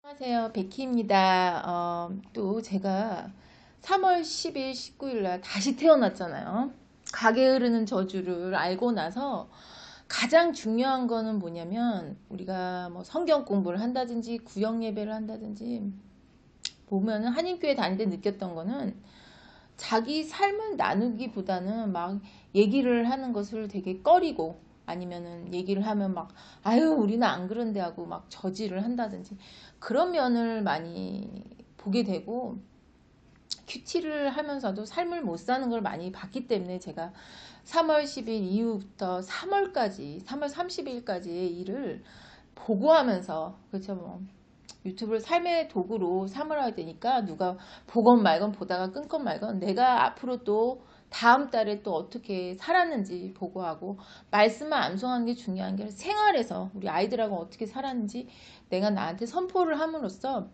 안녕하세요. 베키입니다. 또 제가 3월 10일, 19일 날 다시 태어났잖아요. 가게 흐르는 저주를 알고 나서 가장 중요한 거는 뭐냐면 우리가 뭐 성경 공부를 한다든지 구역 예배를 한다든지 보면은 한인교회 다닐 때 느꼈던 거는 자기 삶을 나누기보다는 막 얘기를 하는 것을 되게 꺼리고 아니면은 얘기를 하면 막 아유 우리는 안 그런데 하고 막 저지를 한다든지 그런 면을 많이 보게 되고 큐티를 하면서도 삶을 못 사는 걸 많이 봤기 때문에 제가 3월 10일 이후부터 3월까지 3월 30일까지의 일을 보고하면서 그렇죠 뭐 유튜브를 삶의 도구로 삼으라 되니까 누가 보건 말건 보다가 끊건 말건 내가 앞으로 또 다음 달에 또 어떻게 살았는지 보고하고 말씀만 암송하는 게 중요한 게 아니라 생활에서 우리 아이들하고 어떻게 살았는지 내가 나한테 선포를 함으로써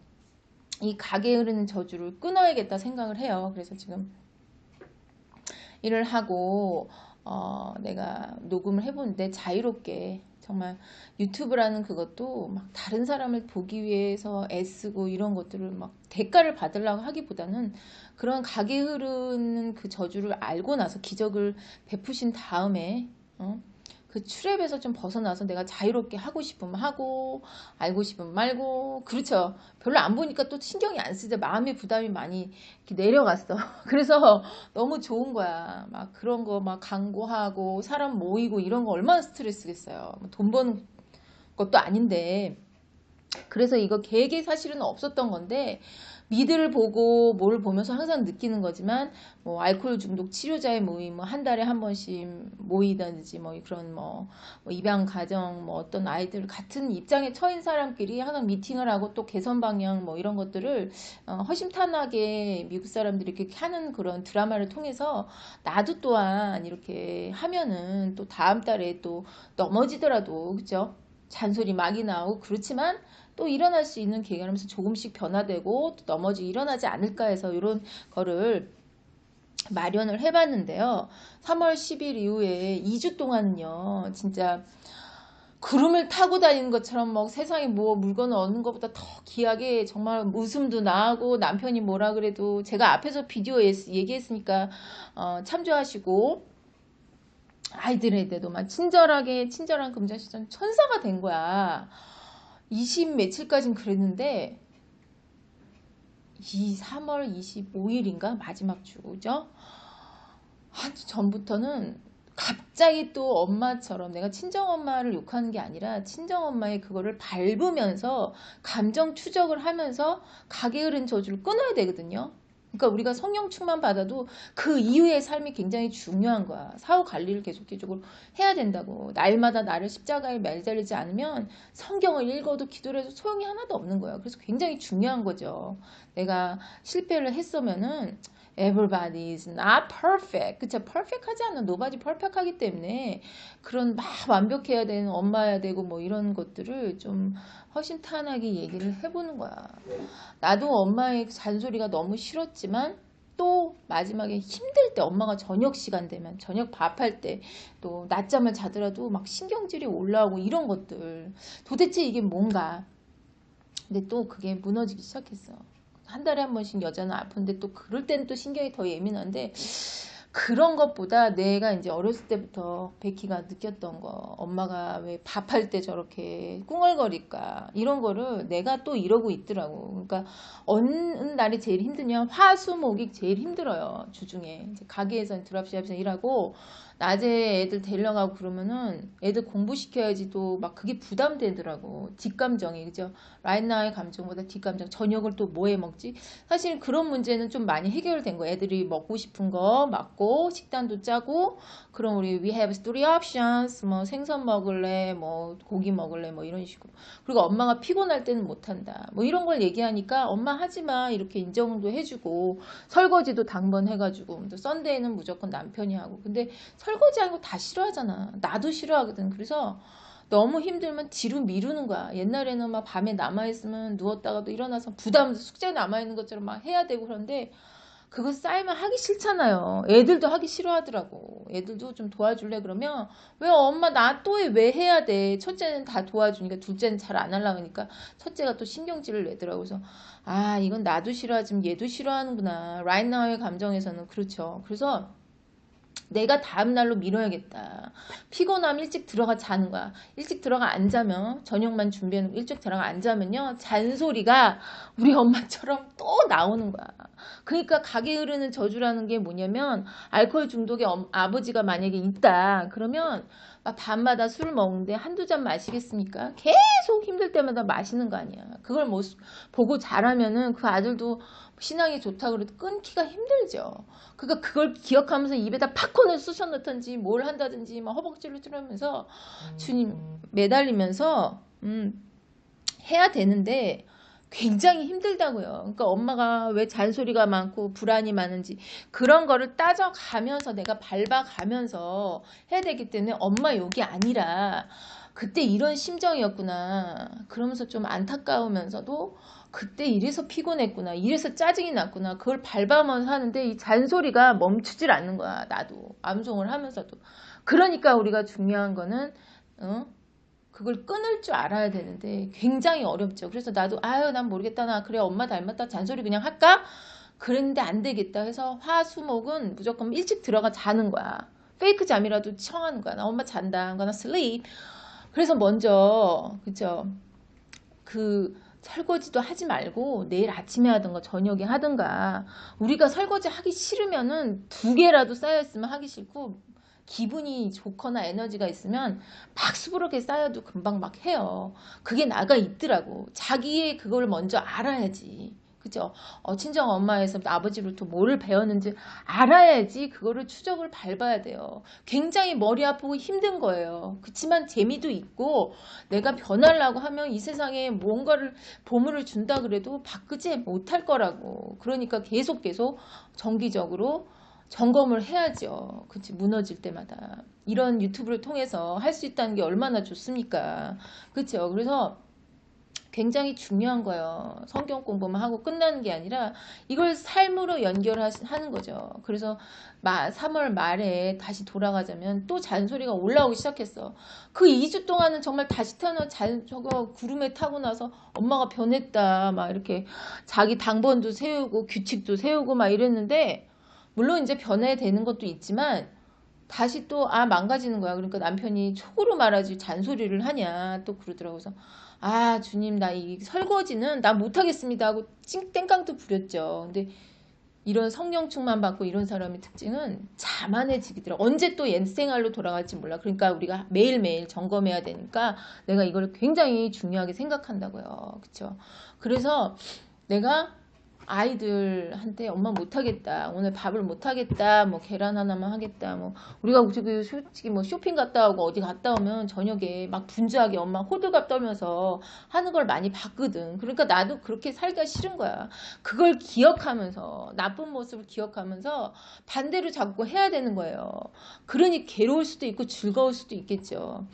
이 가게에 흐르는 저주를 끊어야겠다 생각을 해요. 그래서 지금 일을 하고 내가 녹음을 해보는데 자유롭게 정말 유튜브라는 그것도 막 다른 사람을 보기 위해서 애쓰고 이런 것들을 막 대가를 받으려고 하기보다는 그런 가게 흐르는 그 저주를 알고 나서 기적을 베푸신 다음에 그 트랩에서 좀 벗어나서 내가 자유롭게 하고 싶으면 하고 알고 싶으면 말고 그렇죠. 별로 안 보니까 또 신경이 안 쓰죠. 마음의 부담이 많이 이렇게 내려갔어. 그래서 너무 좋은 거야. 막 그런 거 막 광고하고 사람 모이고 이런 거 얼마나 스트레스겠어요. 돈 버는 것도 아닌데 그래서 이거 계획이 사실은 없었던 건데 미드를 보고 뭘 보면서 항상 느끼는 거지만 뭐 알코올 중독 치료자의 모임 뭐 한 달에 한 번씩 모이든지 뭐 그런 뭐 입양 가정 뭐 어떤 아이들 같은 입장에 처인 사람끼리 항상 미팅을 하고 또 개선 방향 뭐 이런 것들을 허심탄회하게 미국 사람들이 이렇게 하는 그런 드라마를 통해서 나도 또한 이렇게 하면은 또 다음 달에 또 넘어지더라도 그죠? 잔소리 막이 나오고 그렇지만 또 일어날 수 있는 계기하면서 조금씩 변화되고 또 넘어지 일어나지 않을까 해서 이런 거를 마련을 해봤는데요. 3월 10일 이후에 2주 동안은요. 진짜 구름을 타고 다니는 것처럼 뭐 세상에 뭐 물건을 얻는 것보다 더 귀하게 정말 웃음도 나고 남편이 뭐라 그래도 제가 앞에서 비디오에 얘기했으니까 참조하시고 아이들에게도 막 친절하게 친절한 금자시전 천사가 된 거야. 20 며칠까진 그랬는데 이 3월 25일인가 마지막 주죠. 한 주 전부터는 갑자기 또 엄마처럼 내가 친정엄마를 욕하는 게 아니라 친정엄마의 그거를 밟으면서 감정 추적을 하면서 가게 흐른 저주를 끊어야 되거든요. 그러니까 우리가 성령 충만 받아도 그 이후의 삶이 굉장히 중요한 거야. 사후 관리를 계속적으로 해야 된다고. 날마다 나를 십자가에 매달리지 않으면 성경을 읽어도 기도를 해도 소용이 하나도 없는 거야. 그래서 굉장히 중요한 거죠. 내가 실패를 했으면은 Everybody is not perfect. 그쵸? perfect하지 않아. nobody perfec하기 때문에 그런 막 완벽해야 되는 엄마야 되고 뭐 이런 것들을 좀 허심탄회하게 얘기를 해보는 거야. 나도 엄마의 잔소리가 너무 싫었지만 또 마지막에 힘들 때 엄마가 저녁 시간 되면 저녁 밥할 때 또 낮잠을 자더라도 막 신경질이 올라오고 이런 것들 도대체 이게 뭔가 근데 또 그게 무너지기 시작했어. 한 달에 한 번씩 여자는 아픈데 또 그럴 때는 또 신경이 더 예민한데 그런 것보다 내가 이제 어렸을 때부터 베키가 느꼈던 거 엄마가 왜 밥할 때 저렇게 꿍얼거릴까 이런 거를 내가 또 이러고 있더라고. 그러니까 어느 날이 제일 힘드냐 화수목이 제일 힘들어요. 주중에 이제 가게에서 드랍십에서 일하고 낮에 애들 데리러 가고 그러면은 애들 공부시켜야지도 막 그게 부담되더라고. 뒷감정이 그죠? 라인나의 감정보다 뒷감정 저녁을 또 뭐 해 먹지? 사실 그런 문제는 좀 많이 해결된 거. 애들이 먹고 싶은 거 맞고 식단도 짜고 그럼 우리 we have three options 뭐 생선 먹을래 뭐 고기 먹을래 뭐 이런 식으로 그리고 엄마가 피곤할 때는 못한다 뭐 이런 걸 얘기하니까 엄마 하지마 이렇게 인정도 해주고 설거지도 당번 해가지고 또 썬데이는 무조건 남편이 하고 근데 설거지하는 거 다 싫어하잖아. 나도 싫어하거든. 그래서 너무 힘들면 뒤로 미루는 거야. 옛날에는 막 밤에 남아있으면 누웠다가도 일어나서 부담 숙제 남아있는 것처럼 막 해야 되고 그런데 그거 쌓이면 하기 싫잖아요. 애들도 하기 싫어하더라고. 애들도 좀 도와줄래 그러면 왜 엄마 나 또 왜 해야 돼. 첫째는 다 도와주니까 둘째는 잘 안 하려고 하니까 첫째가 또 신경질을 내더라고. 그래서 아 이건 나도 싫어하지만 얘도 싫어하는구나. right now의 감정에서는 그렇죠. 그래서 내가 다음날로 미뤄야겠다. 피곤하면 일찍 들어가 자는 거야. 일찍 들어가 안 자면 저녁만 준비해놓고 일찍 들어가 안 자면요. 잔소리가 우리 엄마처럼 또 나오는 거야. 그러니까 가게 흐르는 저주라는 게 뭐냐면 알코올 중독의 아버지가 만약에 있다. 그러면 밤마다 술을 먹는데 한두 잔 마시겠습니까? 계속 힘들 때마다 마시는 거 아니야. 그걸 뭐 보고 자라면은 그 아들도 신앙이 좋다고 그래도 끊기가 힘들죠. 그러니까 그걸 기억하면서 입에다 팝콘을 쑤셔 넣든지 뭘 한다든지 막 허벅지를 찌르면서 주님 매달리면서 해야 되는데 굉장히 힘들다고요. 그러니까 엄마가 왜 잔소리가 많고 불안이 많은지 그런 거를 따져가면서 내가 밟아가면서 해야 되기 때문에 엄마 욕이 아니라 그때 이런 심정이었구나. 그러면서 좀 안타까우면서도 그때 이래서 피곤했구나. 이래서 짜증이 났구나. 그걸 밟아면서 하는데 이 잔소리가 멈추질 않는 거야. 나도. 암송을 하면서도. 그러니까 우리가 중요한 거는 그걸 끊을 줄 알아야 되는데 굉장히 어렵죠. 그래서 나도 아유 난 모르겠다. 나 그래 엄마 닮았다. 잔소리 그냥 할까? 그랬는데 안 되겠다 해서 화수목은 무조건 일찍 들어가 자는 거야. 페이크 잠이라도 청하는 거야. 나 엄마 잔다. I'm gonna sleep. 그래서 먼저 그쵸 그 설거지도 하지 말고 내일 아침에 하든가 저녁에 하든가 우리가 설거지 하기 싫으면은 2개라도 쌓여있으면 하기 싫고 기분이 좋거나 에너지가 있으면 막 수부르게 쌓여도 금방 막 해요. 그게 나가 있더라고. 자기의 그걸 먼저 알아야지. 그죠? 친정 엄마에서 아버지로부터 뭐를 배웠는지 알아야지 그거를 추적을 밟아야 돼요. 굉장히 머리 아프고 힘든 거예요. 그렇지만 재미도 있고 내가 변하려고 하면 이 세상에 뭔가를 보물을 준다 그래도 바꾸지 못할 거라고. 그러니까 계속 정기적으로 점검을 해야죠. 그치 무너질 때마다. 이런 유튜브를 통해서 할 수 있다는 게 얼마나 좋습니까? 그렇죠? 그래서 굉장히 중요한 거예요. 성경 공부만 하고 끝나는 게 아니라 이걸 삶으로 연결하는 거죠. 그래서 3월 말에 다시 돌아가자면 또 잔소리가 올라오기 시작했어. 그 2주 동안은 정말 다시 태어나 저거 구름에 타고 나서 엄마가 변했다 막 이렇게 자기 당번도 세우고 규칙도 세우고 막 이랬는데 물론 이제 변해되는 것도 있지만 다시 또 망가지는 거야. 그러니까 남편이 촉으로 말하지 잔소리를 하냐 또 그러더라고요. 그래서 주님 나 이 설거지는 나 못하겠습니다 하고 땡깡도 부렸죠. 근데 이런 성령충만 받고 이런 사람의 특징은 자만해지더라고. 언제 또 옛 생활로 돌아갈지 몰라. 그러니까 우리가 매일매일 점검해야 되니까 내가 이걸 굉장히 중요하게 생각한다고요. 그쵸? 그래서 내가 아이들한테 엄마 못하겠다. 오늘 밥을 못하겠다. 뭐 계란 하나만 하겠다. 뭐 우리가 솔직히 뭐 쇼핑 갔다 오고 어디 갔다 오면 저녁에 막 분주하게 엄마 호들갑 떨면서 하는 걸 많이 봤거든. 그러니까 나도 그렇게 살기가 싫은 거야. 그걸 기억하면서 나쁜 모습을 기억하면서 반대로 자꾸 해야 되는 거예요. 그러니 괴로울 수도 있고 즐거울 수도 있겠죠.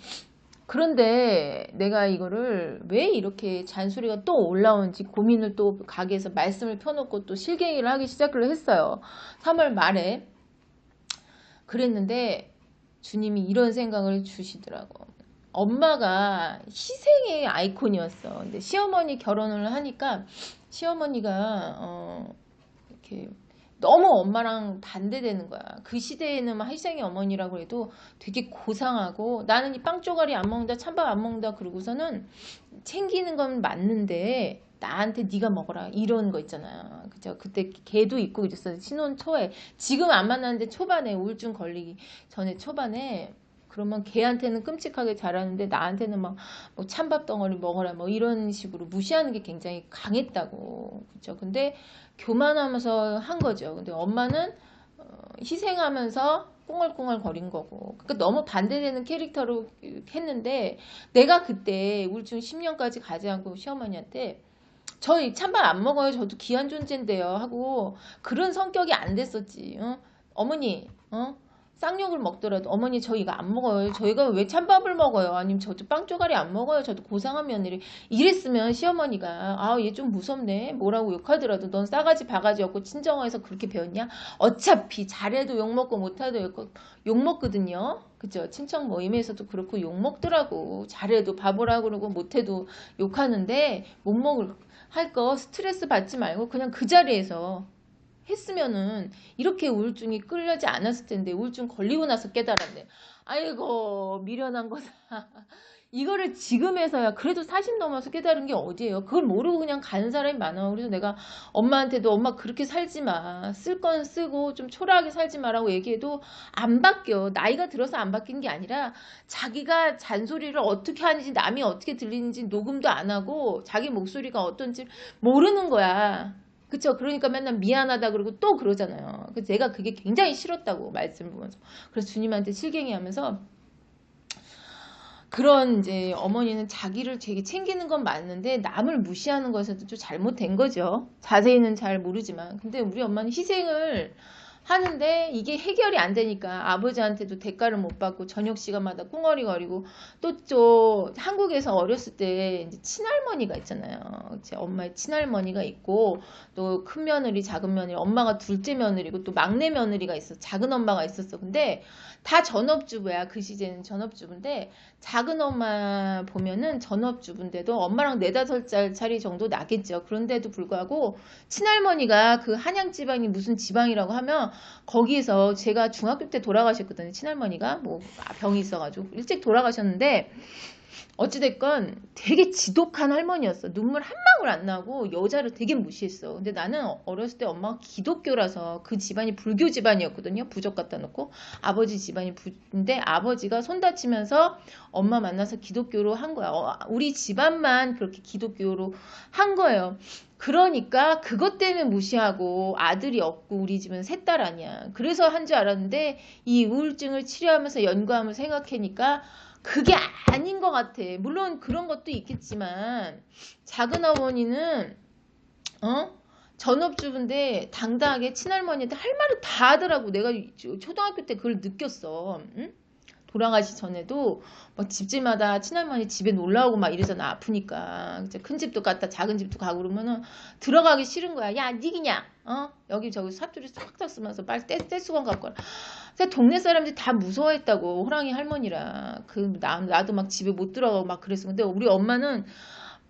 그런데 내가 이거를 왜 이렇게 잔소리가 또 올라오는지 고민을 또 가게에서 말씀을 펴놓고 또 실갱이를 하기 시작을 했어요. 3월 말에. 그랬는데 주님이 이런 생각을 주시더라고. 엄마가 희생의 아이콘이었어. 근데 시어머니 결혼을 하니까 시어머니가 이렇게 너무 엄마랑 반대되는 거야. 그 시대에는 막 희생의 어머니라고 해도 되게 고상하고 나는 이 빵 쪼가리 안 먹는다 찬밥 안 먹는다 그러고서는 챙기는 건 맞는데 나한테 네가 먹어라 이런 거 있잖아요. 그죠? 그때 걔도 있고 그랬어요. 신혼 초에. 지금 안 만났는데 초반에 우울증 걸리기 전에 초반에 그러면 걔한테는 끔찍하게 잘하는데 나한테는 막 뭐 찬밥 덩어리 먹어라 뭐 이런 식으로 무시하는 게 굉장히 강했다고. 그죠? 근데 교만하면서 한 거죠. 근데 엄마는 희생하면서 꽁얼꽁얼 거린 거고. 그러니까 너무 반대되는 캐릭터로 했는데 내가 그때 우울증 10년까지 가지 않고 시어머니한테 저 찬밥 안 먹어요. 저도 귀한 존재인데요. 하고 그런 성격이 안 됐었지. 어머니 쌍욕을 먹더라도 어머니 저 이거 안 먹어요. 저희가 왜 찬밥을 먹어요? 아니면 저도 빵 쪼가리 안 먹어요. 저도 고상한 며느리. 이랬으면 시어머니가 아 얘 좀 무섭네. 뭐라고 욕하더라도 넌 싸가지 바가지 없고 친정에서 그렇게 배웠냐? 어차피 잘해도 욕먹고 못해도 욕먹거든요. 그죠? 친척 모임에서도 그렇고 욕먹더라고. 잘해도 바보라 그러고 못해도 욕하는데 못 먹을 할 거 스트레스 받지 말고 그냥 그 자리에서 했으면은 이렇게 우울증이 끌려지 않았을 텐데 우울증 걸리고 나서 깨달았네. 아이고 미련한 거다. 이거를 지금에서야 그래도 40 넘어서 깨달은 게 어디예요? 그걸 모르고 그냥 가는 사람이 많아. 그래서 내가 엄마한테도 엄마 그렇게 살지 마. 쓸 건 쓰고 좀 초라하게 살지 마라고 얘기해도 안 바뀌어. 나이가 들어서 안 바뀐 게 아니라 자기가 잔소리를 어떻게 하는지 남이 어떻게 들리는지 녹음도 안 하고 자기 목소리가 어떤지 모르는 거야. 그쵸? 그러니까 맨날 미안하다 그러고 또 그러잖아요. 그래서 내가 그게 굉장히 싫었다고 말씀을 보면서. 그래서 주님한테 실갱이 하면서 그런 이제 어머니는 자기를 되게 챙기는 건 맞는데 남을 무시하는 것에도 좀 잘못된 거죠. 자세히는 잘 모르지만. 근데 우리 엄마는 희생을 하는데 이게 해결이 안 되니까 아버지한테도 대가를 못 받고 저녁 시간마다 꿍얼이거리고 또 한국에서 어렸을 때 이제 친할머니가 있잖아요. 제 엄마의 친할머니가 있고 또 큰 며느리, 작은 며느리, 엄마가 둘째 며느리고 또 막내 며느리가 있어. 작은 엄마가 있었어. 근데 다 전업주부야. 그 시제는 전업주부인데 작은 엄마 보면은 전업주부인데도 엄마랑 4~5살 차이 정도 나겠죠. 그런데도 불구하고 친할머니가 그 한양 지방이 무슨 지방이라고 하면 거기에서 제가 중학교 때 돌아가셨거든요. 친할머니가 뭐 병이 있어가지고 일찍 돌아가셨는데 어찌됐건 되게 지독한 할머니였어. 눈물 한 방울 안 나고 여자를 되게 무시했어. 근데 나는 어렸을 때 엄마가 기독교라서 그 집안이 불교 집안이었거든요. 부적 갖다 놓고 아버지 집안이 근데 아버지가 손 다치면서 엄마 만나서 기독교로 한 거야. 우리 집안만 그렇게 기독교로 한 거예요. 그러니까 그것 때문에 무시하고 아들이 없고 우리 집은 셋 딸 아니야. 그래서 한 줄 알았는데 이 우울증을 치료하면서 연구하면서 생각하니까 그게 아닌 것 같아. 물론 그런 것도 있겠지만 작은 어머니는 전업주부인데 당당하게 친할머니한테 할 말을 다 하더라고. 내가 초등학교 때 그걸 느꼈어. 응? 돌아가시 전에도 막 집집마다 친할머니 집에 놀러 오고 막 이러잖아. 아프니까. 큰 집도 갔다 작은 집도 가고 그러면은 들어가기 싫은 거야. 야, 니 그냥 여기 저기 사투리 싹싹 쓰면서 빨리 떼수건 갖고 와라. 동네 사람들이 다 무서워했다고. 호랑이 할머니라. 나도 막 집에 못 들어가고 막 그랬어. 근데 우리 엄마는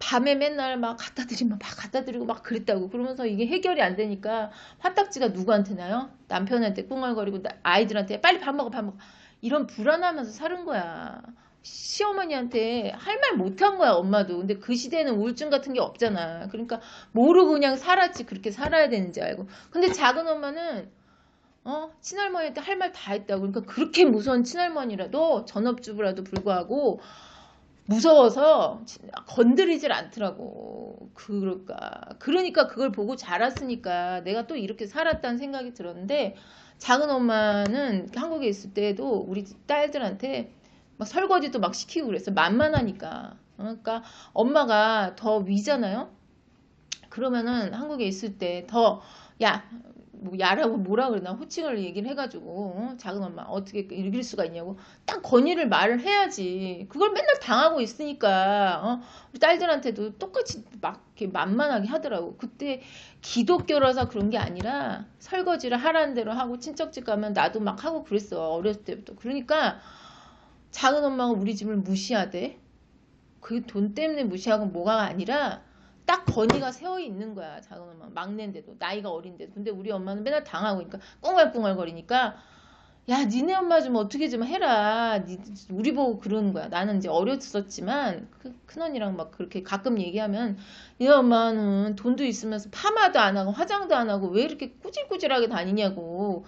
밤에 맨날 막 갖다 드리고 막 그랬다고. 그러면서 이게 해결이 안 되니까 화딱지가 누구한테 나요? 남편한테 꿍얼거리고 아이들한테 빨리 밥 먹어. 이런 불안하면서 사는 거야. 시어머니한테 할 말 못한 거야, 엄마도. 근데 그 시대에는 우울증 같은 게 없잖아. 그러니까 모르고 그냥 살았지. 그렇게 살아야 되는지 알고. 근데 작은 엄마는 친할머니한테 할 말 다 했다고. 그러니까 그렇게 무서운 친할머니라도 전업주부라도 불구하고 무서워서 건드리질 않더라고. 그러니까 그걸 보고 자랐으니까 내가 또 이렇게 살았다는 생각이 들었는데 작은 엄마는 한국에 있을 때도 우리 딸들한테 막 설거지도 막 시키고 그랬어. 만만하니까. 그러니까 엄마가 더 위잖아요. 그러면은 한국에 있을 때 더 뭐 야라고 뭐라 그러나 호칭을 얘기를 해가지고 작은 엄마 어떻게 이길 수가 있냐고 딱 건의를 말을 해야지. 그걸 맨날 당하고 있으니까 우리 딸들한테도 똑같이 막 이렇게 만만하게 하더라고. 그때 기독교라서 그런 게 아니라 설거지를 하라는 대로 하고 친척집 가면 나도 막 하고 그랬어. 어렸을 때부터. 그러니까 작은 엄마가 우리 집을 무시하대. 그 돈 때문에 무시하고 뭐가 아니라 딱 건의가 세워 있는 거야. 작은 엄마 막내인데도 나이가 어린데도. 근데 우리 엄마는 맨날 당하고 있으니까 꿍얼꿍얼거리니까 야 니네 엄마 좀 어떻게 좀 해라. 우리 보고 그러는 거야. 나는 이제 어렸었지만 큰언니랑 막 그렇게 가끔 얘기하면 얘 엄마는 돈도 있으면서 파마도 안 하고 화장도 안 하고 왜 이렇게 꾸질꾸질하게 다니냐고.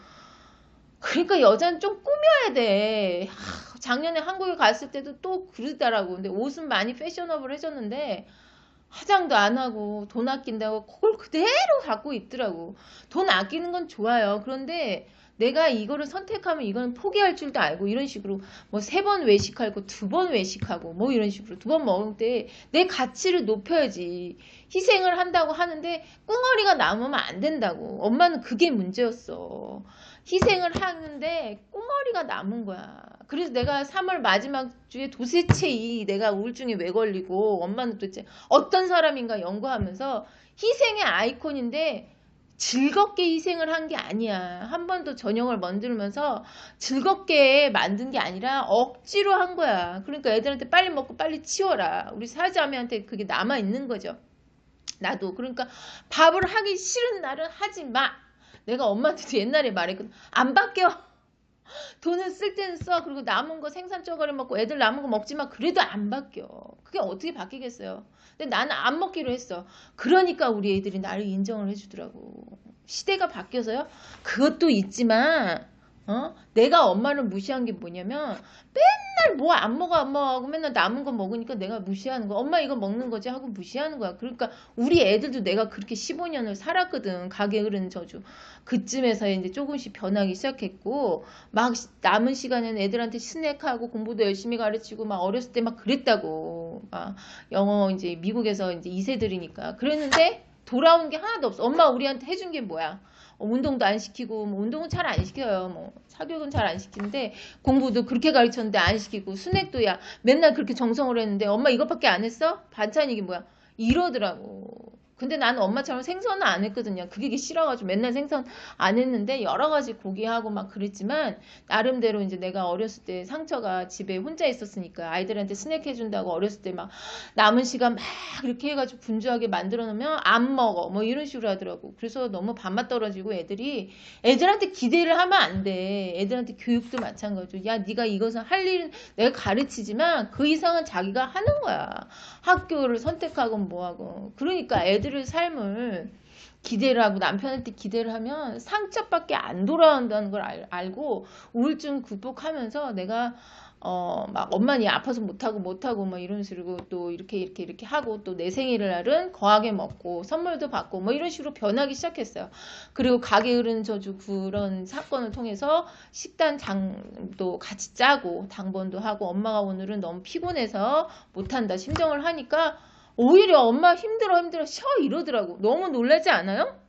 그러니까 여자는 좀 꾸며야 돼. 작년에 한국에 갔을 때도 또 그러더라고. 근데 옷은 많이 패셔너블 해줬는데 화장도 안 하고 돈 아낀다고 그걸 그대로 갖고 있더라고. 돈 아끼는 건 좋아요. 그런데 내가 이거를 선택하면 이건 포기할 줄도 알고 이런 식으로 뭐 3번 외식하고 2번 외식하고 뭐 이런 식으로 2번 먹을 때 내 가치를 높여야지. 희생을 한다고 하는데 꿍어리가 남으면 안 된다고. 엄마는 그게 문제였어. 희생을 하는데 꿍어리가 남은 거야. 그래서 내가 3월 마지막 주에 도대체 내가 우울증에 왜 걸리고 엄마는 도대체 어떤 사람인가 연구하면서 희생의 아이콘인데 즐겁게 희생을 한 게 아니야. 한 번도 저녁을 만들면서 즐겁게 만든 게 아니라 억지로 한 거야. 그러니까 애들한테 빨리 먹고 빨리 치워라. 우리 사자매한테 그게 남아있는 거죠. 나도. 그러니까 밥을 하기 싫은 날은 하지 마. 내가 엄마한테도 옛날에 말했거든. 안 바뀌어. 돈을 쓸 때는 써. 그리고 남은 거 생선 쪄거리 먹고 애들 남은 거 먹지 마. 그래도 안 바뀌어. 그게 어떻게 바뀌겠어요. 근데 나는 안 먹기로 했어. 그러니까 우리 애들이 나를 인정을 해주더라고. 시대가 바뀌어서요. 그것도 있지만 내가 엄마를 무시한 게 뭐냐면 맨날 뭐 안 먹어 안 먹어 하고 맨날 남은 거 먹으니까 내가 무시하는 거야. 엄마 이거 먹는 거지 하고 무시하는 거야. 그러니까 우리 애들도 내가 그렇게 15년을 살았거든. 가게 흐르는 저주. 그쯤에서 이제 조금씩 변하기 시작했고 막 남은 시간에는 애들한테 스낵하고 공부도 열심히 가르치고 막 어렸을 때 막 그랬다고. 막 영어 이제 미국에서 이제 2세들이니까 그랬는데 돌아온 게 하나도 없어. 엄마 우리한테 해준 게 뭐야? 운동도 안 시키고 뭐 운동은 잘 안 시켜요. 뭐 사교육은 잘 안 시키는데 공부도 그렇게 가르쳤는데 안 시키고 스낵도 야 맨날 그렇게 정성을 했는데 엄마 이것밖에 안 했어? 반찬 이게 뭐야? 이러더라고. 근데 나는 엄마처럼 생선은 안 했거든요. 그게 싫어가지고 맨날 생선 안 했는데 여러 가지 고기하고 막 그랬지만 나름대로 이제 내가 어렸을 때 상처가 집에 혼자 있었으니까 아이들한테 스낵 해준다고 어렸을 때 막 남은 시간 막 이렇게 해가지고 분주하게 만들어 놓으면 안 먹어 뭐 이런 식으로 하더라고. 그래서 너무 밥맛 떨어지고 애들한테 기대를 하면 안 돼. 애들한테 교육도 마찬가지고 야 네가 이것은 할 일은 내가 가르치지만 그 이상은 자기가 하는 거야. 학교를 선택하고 뭐하고. 그러니까 애들의 삶을 기대를 하고 남편한테 기대를 하면 상처밖에 안 돌아온다는 걸 알고 우울증 극복하면서 내가 막 엄마는 아파서 못하고 뭐 이런 식으로 또 이렇게 하고 또 내 생일날은 거하게 먹고 선물도 받고 뭐 이런 식으로 변하기 시작했어요. 그리고 가게 흐르는 저주 그런 사건을 통해서 식단 장도 같이 짜고 당번도 하고 엄마가 오늘은 너무 피곤해서 못한다 심정을 하니까 오히려 엄마 힘들어 쉬어 이러더라고. 너무 놀라지 않아요?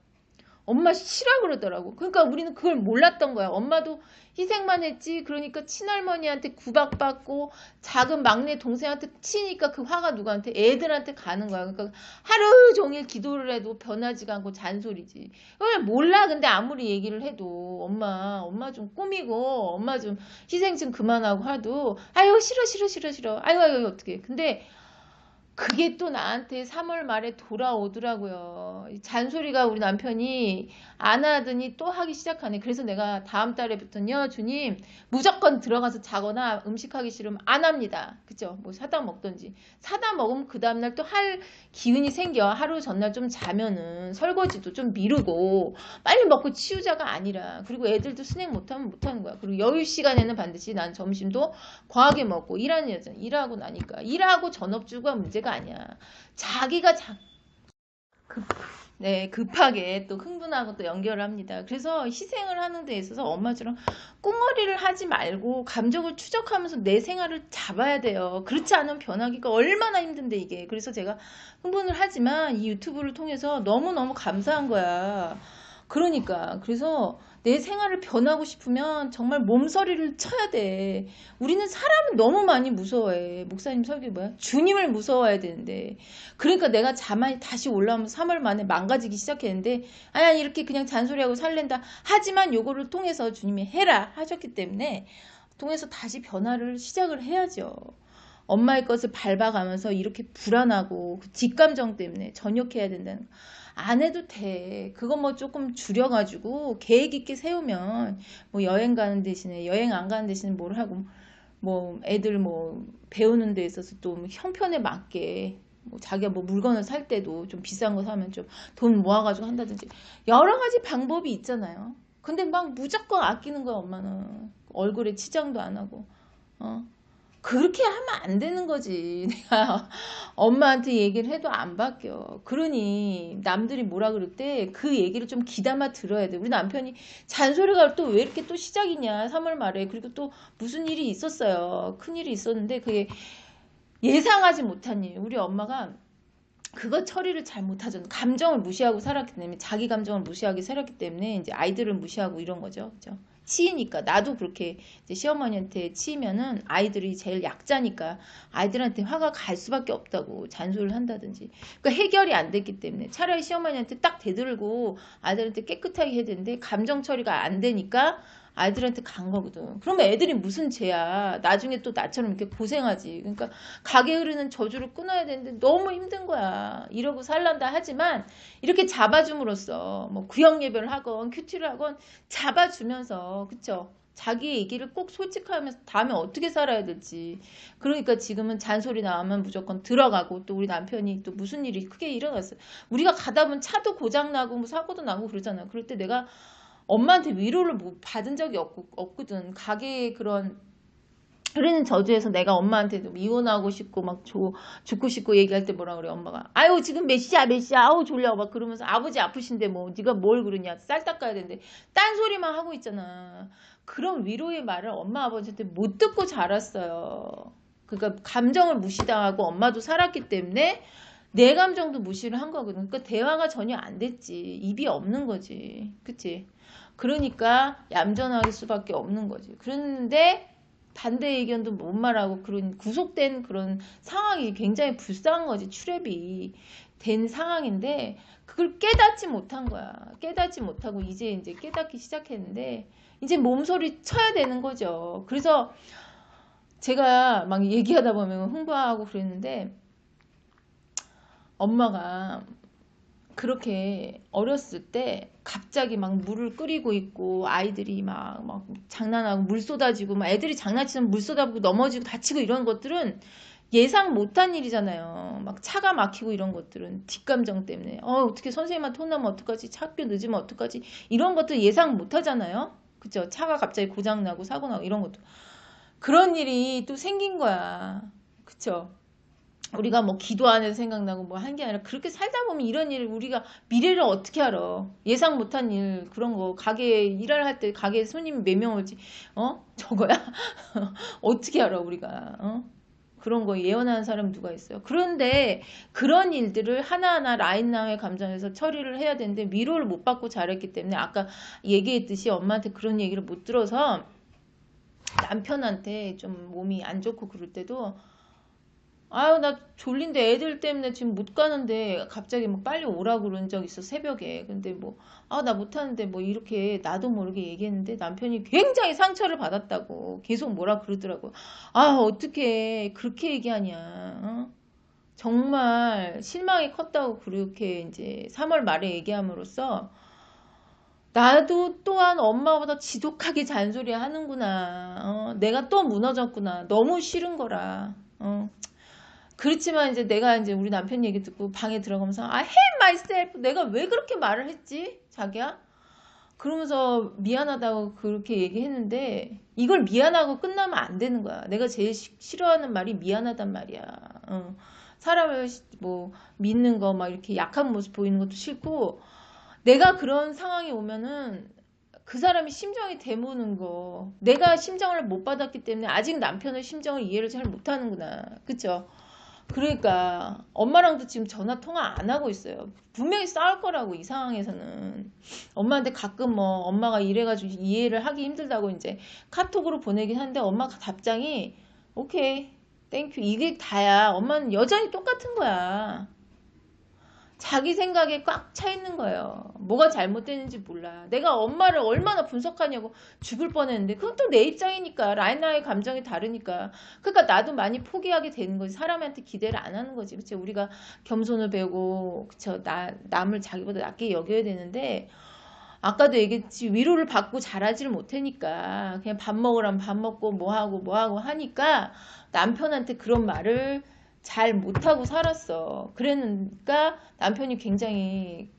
엄마 쉬라 그러더라고. 그러니까 우리는 그걸 몰랐던 거야. 엄마도 희생만 했지. 그러니까 친할머니한테 구박받고 작은 막내 동생한테 치니까 그 화가 누구한테? 애들한테 가는 거야. 그러니까 하루 종일 기도를 해도 변하지가 않고 잔소리지. 그걸 몰라. 근데 아무리 얘기를 해도 엄마 좀 꾸미고 엄마 좀 희생 좀 그만하고 하도 아유 싫어. 아유 어떡해. 근데 그게 또 나한테 3월 말에 돌아오더라고요. 잔소리가 우리 남편이 안 하더니 또 하기 시작하네. 그래서 내가 다음 달에부터는요, 주님, 무조건 들어가서 자거나 음식하기 싫으면 안 합니다. 그죠? 뭐 사다 먹던지. 사다 먹으면 그 다음날 또 할 기운이 생겨. 하루 전날 좀 자면은 설거지도 좀 미루고 빨리 먹고 치우자가 아니라. 그리고 애들도 스낵 못하면 못하는 거야. 그리고 여유 시간에는 반드시 난 점심도 과하게 먹고 일하는 여자 일하고 나니까. 일하고 전업주가 문제가 아니야. 자기가 급하게 또 흥분하고 또 연결을 합니다. 그래서 희생을 하는 데 있어서 엄마처럼 꿍어리를 하지 말고 감정을 추적하면서 내 생활을 잡아야 돼요. 그렇지 않으면 변하기가 얼마나 힘든데 이게. 그래서 제가 흥분을 하지만 이 유튜브를 통해서 너무너무 감사한 거야. 그러니까 그래서 내 생활을 변하고 싶으면 정말 몸서리를 쳐야 돼. 우리는 사람을 너무 많이 무서워해. 목사님 설교 뭐야? 주님을 무서워해야 되는데. 그러니까 내가 자만이 다시 올라오면 3월 만에 망가지기 시작했는데 아니 이렇게 그냥 잔소리하고 살랜다. 하지만 요거를 통해서 주님이 해라 하셨기 때문에 통해서 다시 변화를 시작을 해야죠. 엄마의 것을 밟아가면서 이렇게 불안하고 그 뒷감정 때문에 전역해야 된다는 거. 안 해도 돼. 그거 뭐 조금 줄여가지고 계획 있게 세우면 뭐 여행 가는 대신에 여행 안 가는 대신에 뭘 하고 뭐 애들 뭐 배우는 데 있어서 또 형편에 맞게 뭐 자기가 뭐 물건을 살 때도 좀 비싼 거 사면 좀 돈 모아가지고 한다든지 여러 가지 방법이 있잖아요. 근데 막 무조건 아끼는 거야 엄마는. 얼굴에 치장도 안 하고 그렇게 하면 안 되는 거지. 내가 엄마한테 얘기를 해도 안 바뀌어. 그러니 남들이 뭐라 그럴 때 그 얘기를 좀 귀담아 들어야 돼. 우리 남편이 잔소리가 또 왜 이렇게 또 시작이냐, 3월 말에. 그리고 또 무슨 일이 있었어요. 큰 일이 있었는데 그게 예상하지 못한 일. 우리 엄마가 그거 처리를 잘 못하죠. 감정을 무시하고 살았기 때문에, 자기 감정을 무시하게 살았기 때문에 이제 아이들을 무시하고 이런 거죠. 그죠? 치이니까. 나도 그렇게 이제 시어머니한테 치이면은 아이들이 제일 약자니까 아이들한테 화가 갈 수밖에 없다고 잔소리를 한다든지. 그러니까 해결이 안 됐기 때문에 차라리 시어머니한테 딱 대들고 아이들한테 깨끗하게 해야 되는데 감정 처리가 안 되니까 아이들한테 간 거거든. 그러면 애들이 무슨 죄야. 나중에 또 나처럼 이렇게 고생하지. 그러니까 가게 흐르는 저주를 끊어야 되는데 너무 힘든 거야. 이러고 살란다 하지만 이렇게 잡아줌으로써 뭐 구역 예배를 하건 큐티를 하건 잡아주면서, 그쵸? 자기 얘기를 꼭 솔직하면서 다음에 어떻게 살아야 될지. 그러니까 지금은 잔소리 나오면 무조건 들어가고, 또 우리 남편이 또 무슨 일이 크게 일어났어요. 우리가 가다 보면 차도 고장나고 뭐 사고도 나고 그러잖아. 그럴 때 내가 엄마한테 위로를 받은 적이 없거든. 가게에 그런 흐르는 저주에서 내가 엄마한테도 이혼하고 싶고 막 죽고 싶고 얘기할 때 뭐라 그래 엄마가. 아유 지금 몇 시야 몇 시야 아우 졸려 막 그러면서, 아버지 아프신데 뭐 네가 뭘 그러냐, 쌀 닦아야 되는데 딴소리만 하고 있잖아. 그런 위로의 말을 엄마 아버지한테 못 듣고 자랐어요. 그러니까 감정을 무시당하고 엄마도 살았기 때문에 내 감정도 무시를 한 거거든. 그러니까 대화가 전혀 안 됐지. 입이 없는 거지. 그치? 그러니까 얌전할 수밖에 없는 거지. 그런데 반대 의견도 못 말하고 그런 구속된 그런 상황이 굉장히 불쌍한 거지. 출애비 된 상황인데 그걸 깨닫지 못한 거야. 깨닫지 못하고 이제 깨닫기 시작했는데 이제 몸소리 쳐야 되는 거죠. 그래서 제가 막 얘기하다 보면 흥분하고 그랬는데, 엄마가 그렇게 어렸을 때 갑자기 막 물을 끓이고 있고 아이들이 막 장난하고 물 쏟아지고 막 애들이 장난치면 물 쏟아지고 넘어지고 다치고 이런 것들은 예상 못한 일이잖아요. 막 차가 막히고 이런 것들은 뒷감정 때문에 어떻게 선생님한테 혼나면 어떡하지, 학교 늦으면 어떡하지, 이런 것들 예상 못하잖아요. 그쵸? 차가 갑자기 고장나고 사고나고 이런 것도 그런 일이 또 생긴 거야. 그쵸? 우리가 뭐 기도 안에서 생각나고 뭐 한 게 아니라 그렇게 살다 보면 이런 일, 우리가 미래를 어떻게 알아. 예상 못한 일 그런 거, 가게 일을 할 때 가게에 손님이 몇 명 올지 저거야 어떻게 알아 우리가. 그런 거 예언하는 사람 누가 있어요. 그런데 그런 일들을 하나하나 라인나의 감정에서 처리를 해야 되는데 위로를 못 받고 자랐기 때문에 아까 얘기했듯이 엄마한테 그런 얘기를 못 들어서 남편한테 좀 몸이 안 좋고 그럴 때도 아유 나 졸린데 애들 때문에 지금 못 가는데 갑자기 뭐 빨리 오라고 그런 적 있어, 새벽에. 근데 뭐 나 못하는데 뭐 이렇게 나도 모르게 얘기했는데 남편이 굉장히 상처를 받았다고 계속 뭐라 그러더라고. 아 어떻게 그렇게 얘기하냐. 정말 실망이 컸다고 그렇게 이제 3월 말에 얘기함으로써 나도 또한 엄마보다 지독하게 잔소리 하는구나. 내가 또 무너졌구나. 너무 싫은 거라. 그렇지만 이제 내가 이제 우리 남편 얘기 듣고 방에 들어가면서 I hate myself. 내가 왜 그렇게 말을 했지? 자기야? 그러면서 미안하다고 그렇게 얘기했는데 이걸 미안하고 끝나면 안 되는 거야. 내가 제일 싫어하는 말이 미안하단 말이야. 사람을 뭐 믿는 거 막 이렇게 약한 모습 보이는 것도 싫고, 내가 그런 상황이 오면은 그 사람이 심정이 되무는 거, 내가 심정을 못 받았기 때문에 아직 남편의 심정을 이해를 잘 못하는구나. 그쵸? 그러니까 엄마랑도 지금 전화 통화 안 하고 있어요. 분명히 싸울 거라고. 이 상황에서는 엄마한테 가끔 뭐 엄마가 이래가지고 이해를 하기 힘들다고 이제 카톡으로 보내긴 하는데 엄마가 답장이 오케이 땡큐 이게 다야. 엄마는 여전히 똑같은 거야. 자기 생각에 꽉 차 있는 거예요. 뭐가 잘못됐는지 몰라. 내가 엄마를 얼마나 분석하냐고 죽을 뻔했는데 그건 또 내 입장이니까. 라인나의 감정이 다르니까. 그러니까 나도 많이 포기하게 되는 거지. 사람한테 기대를 안 하는 거지. 그치? 우리가 겸손을 배우고 그쵸? 남을 자기보다 낮게 여겨야 되는데, 아까도 얘기했지, 위로를 받고 자라지를 못하니까 그냥 밥 먹으라면 밥 먹고 뭐 하고 하니까 남편한테 그런 말을 잘 못하고 살았어. 그러니까 남편이 굉장히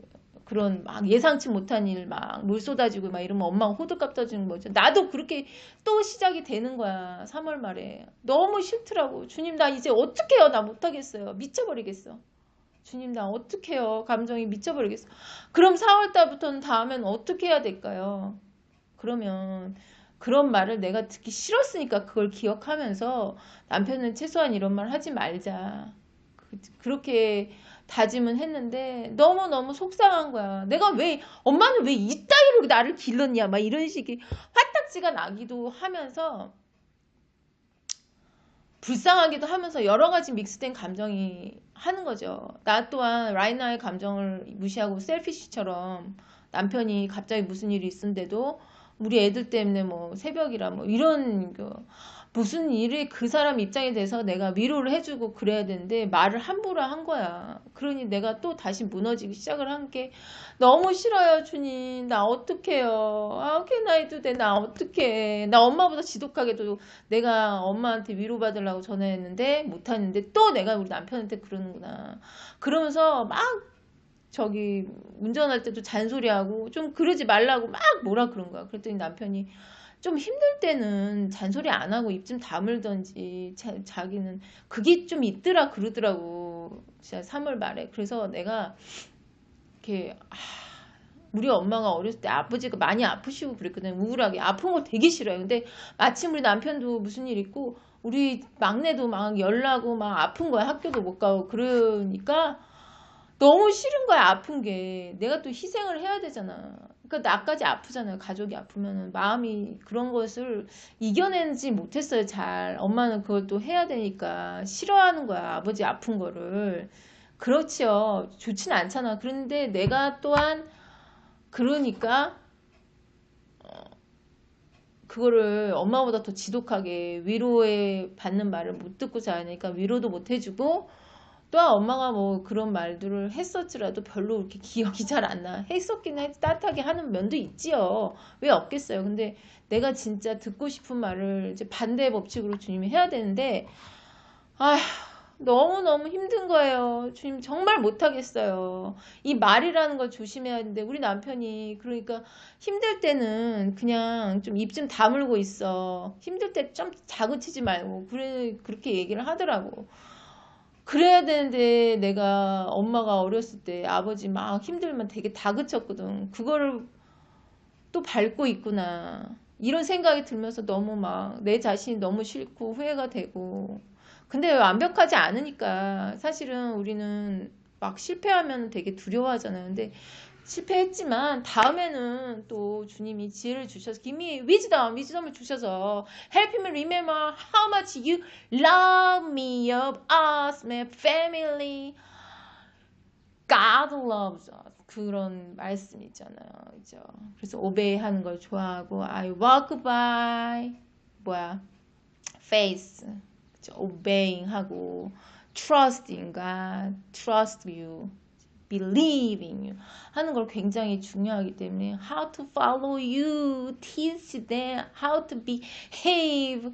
그런 막 예상치 못한 일 막 물 쏟아지고 막 이러면 엄마가 호들갑 떠주는 거죠. 나도 그렇게 또 시작이 되는 거야. 3월 말에. 너무 싫더라고. 주님 나 이제 어떡해요. 나 못하겠어요. 미쳐버리겠어. 주님 나 어떡해요. 감정이 미쳐버리겠어. 그럼 4월 달부터는 다음엔 어떻게 해야 될까요? 그러면 그런 말을 내가 듣기 싫었으니까 그걸 기억하면서 남편은 최소한 이런 말 하지 말자. 그렇게 다짐은 했는데 너무너무 속상한 거야. 내가 왜 엄마는 왜 이따위로 나를 길렀냐 막 이런 식의 화딱지가 나기도 하면서 불쌍하기도 하면서 여러 가지 믹스된 감정이 하는 거죠. 나 또한 라이나의 감정을 무시하고 셀피시처럼 남편이 갑자기 무슨 일이 있은데도 우리 애들 때문에 뭐 새벽이라 뭐 이런 무슨 일이 그 사람 입장에 대해서 내가 위로를 해주고 그래야 되는데 말을 함부로 한 거야. 그러니 내가 또 다시 무너지기 시작을 한 게 너무 싫어요, 주님. 나 어떡해요. How can I do that? 나 어떡해. 나 엄마보다 지독하게도 내가 엄마한테 위로받으려고 전화했는데 못하는데 또 내가 우리 남편한테 그러는구나. 그러면서 막 저기 운전할 때도 잔소리하고 좀 그러지 말라고 막 뭐라 그런 거야. 그랬더니 남편이 좀 힘들 때는 잔소리 안 하고 입 좀 다물던지 자기는 그게 좀 있더라 그러더라고. 진짜 3월 말에. 그래서 내가 이렇게 우리 엄마가 어렸을 때 아버지가 많이 아프시고 그랬거든. 우울하게 아픈 거 되게 싫어요. 근데 마침 우리 남편도 무슨 일 있고 우리 막내도 막 열나고 막 아픈 거야. 학교도 못 가고 그러니까 너무 싫은 거야. 아픈 게 내가 또 희생을 해야 되잖아. 그러니까 나까지 아프잖아요. 가족이 아프면 마음이 그런 것을 이겨내지 못했어요. 잘 엄마는 그걸 또 해야 되니까 싫어하는 거야. 아버지 아픈 거를. 그렇지요. 좋진 않잖아. 그런데 내가 또한 그러니까 그거를 엄마보다 더 지독하게 위로에 받는 말을 못 듣고 자니까 위로도 못 해주고 또한 엄마가 뭐 그런 말들을 했었지라도 별로 그렇게 기억이 잘 안 나. 했었긴 해 따뜻하게 하는 면도 있지요. 왜 없겠어요. 근데 내가 진짜 듣고 싶은 말을 이제 반대 법칙으로 주님이 해야 되는데 아휴 너무너무 힘든 거예요. 주님 정말 못하겠어요. 이 말이라는 걸 조심해야 하는데 우리 남편이 그러니까 힘들 때는 그냥 좀 입 좀 다물고 있어. 힘들 때 좀 자그치지 말고 그렇게 얘기를 하더라고. 그래야 되는데 내가 엄마가 어렸을 때 아버지 막 힘들면 되게 다그쳤거든. 그거를 또 밟고 있구나. 이런 생각이 들면서 너무 막 내 자신이 너무 싫고 후회가 되고. 근데 완벽하지 않으니까 사실은 우리는 막 실패하면 되게 두려워하잖아요. 근데 실패했지만 다음에는 또 주님이 지혜를 주셔서 기미 위즈덤을 주셔서 help me remember how much you love me, of us, my family. God loves us. 그런 말씀 있잖아요. 그죠? 그래서 obey 하는 걸 좋아하고 I walk by faith. 그죠? obeying 하고 trust in God, trust you. believe in you 하는 걸 굉장히 중요하기 때문에 how to follow you, teach them how to behave,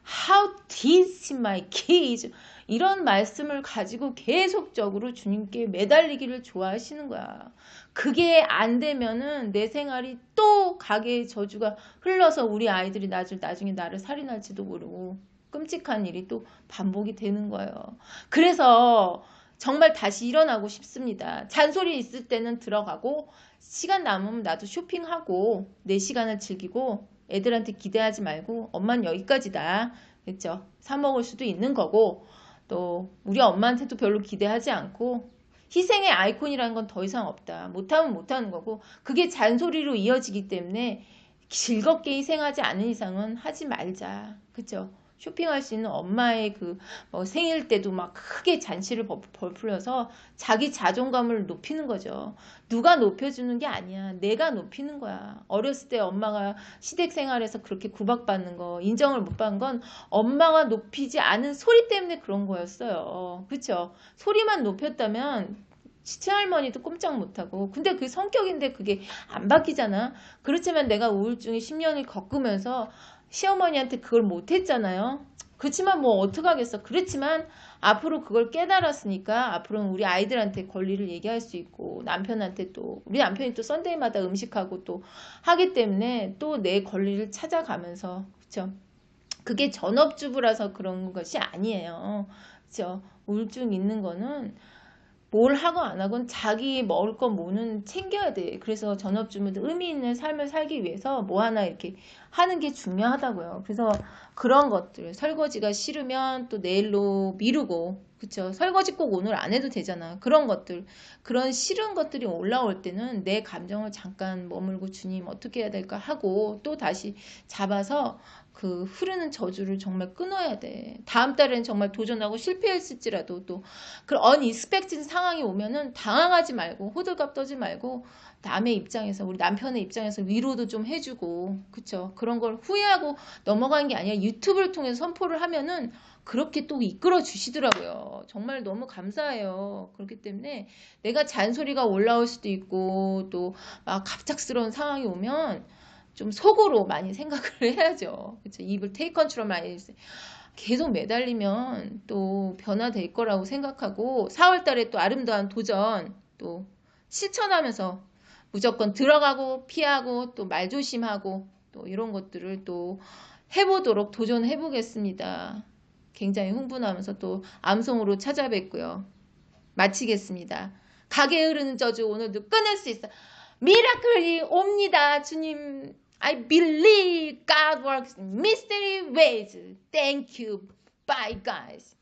how to teach my kids 이런 말씀을 가지고 계속적으로 주님께 매달리기를 좋아하시는 거야. 그게 안 되면은 내 생활이 또 가게의 저주가 흘러서 우리 아이들이 나중에 나를 살인할지도 모르고 끔찍한 일이 또 반복이 되는 거예요. 그래서 정말 다시 일어나고 싶습니다. 잔소리 있을 때는 들어가고 시간 남으면 나도 쇼핑하고 내 시간을 즐기고 애들한테 기대하지 말고 엄마는 여기까지다. 그렇죠? 사 먹을 수도 있는 거고 또 우리 엄마한테도 별로 기대하지 않고 희생의 아이콘이라는 건 더 이상 없다. 못하면 못하는 거고 그게 잔소리로 이어지기 때문에 즐겁게 희생하지 않은 이상은 하지 말자. 그렇죠? 쇼핑할 수 있는 엄마의 뭐 생일 때도 막 크게 잔치를 벌풀려서 자기 자존감을 높이는 거죠. 누가 높여주는 게 아니야. 내가 높이는 거야. 어렸을 때 엄마가 시댁 생활에서 그렇게 구박받는 거, 인정을 못 받는 건 엄마가 높이지 않은 소리 때문에 그런 거였어요. 그렇죠? 소리만 높였다면 친할머니도 꼼짝 못하고 근데 그 성격인데 그게 안 바뀌잖아. 그렇지만 내가 우울증이 10년을 겪으면서 시어머니한테 그걸 못했잖아요. 그렇지만 뭐 어떡하겠어. 그렇지만 앞으로 그걸 깨달았으니까 앞으로는 우리 아이들한테 권리를 얘기할 수 있고 남편한테 또 우리 남편이 또 썬데이마다 음식하고 또 하기 때문에 또 내 권리를 찾아가면서 그쵸. 그게 전업주부라서 그런 것이 아니에요. 그쵸. 우울증 있는 거는 뭘 하고 안 하건 자기 먹을 거 뭐는 챙겨야 돼. 그래서 전업주부도 의미 있는 삶을 살기 위해서 뭐 하나 이렇게 하는 게 중요하다고요. 그래서 그런 것들 설거지가 싫으면 또 내일로 미루고 그쵸. 설거지 꼭 오늘 안 해도 되잖아. 그런 것들 그런 싫은 것들이 올라올 때는 내 감정을 잠깐 머물고 주님 어떻게 해야 될까 하고 또 다시 잡아서 그 흐르는 저주를 정말 끊어야 돼. 다음 달에는 정말 도전하고 실패했을지라도 또 그런 언익스펙진 상황이 오면은 당황하지 말고 호들갑 떠지 말고 남의 입장에서 우리 남편의 입장에서 위로도 좀 해주고 그쵸. 그런 걸 후회하고 넘어가는 게 아니라 유튜브를 통해서 선포를 하면은 그렇게 또 이끌어 주시더라고요. 정말 너무 감사해요. 그렇기 때문에 내가 잔소리가 올라올 수도 있고 또 막 갑작스러운 상황이 오면 좀 속으로 많이 생각을 해야죠. 그쵸? 입을 테이크 컨트롤 많이 했어요. 계속 매달리면 또 변화될 거라고 생각하고 4월 달에 또 아름다운 도전 또 실천하면서 무조건 들어가고 피하고 또 말조심하고 또 이런 것들을 또 해보도록 도전해 보겠습니다. 굉장히 흥분하면서 또 암송으로 찾아뵙고요. 마치겠습니다. 가게 흐르는 저주 오늘도 끊을 수 있어. 미라클이 옵니다. 주님, I believe God works in mystery ways. Thank you. Bye, guys.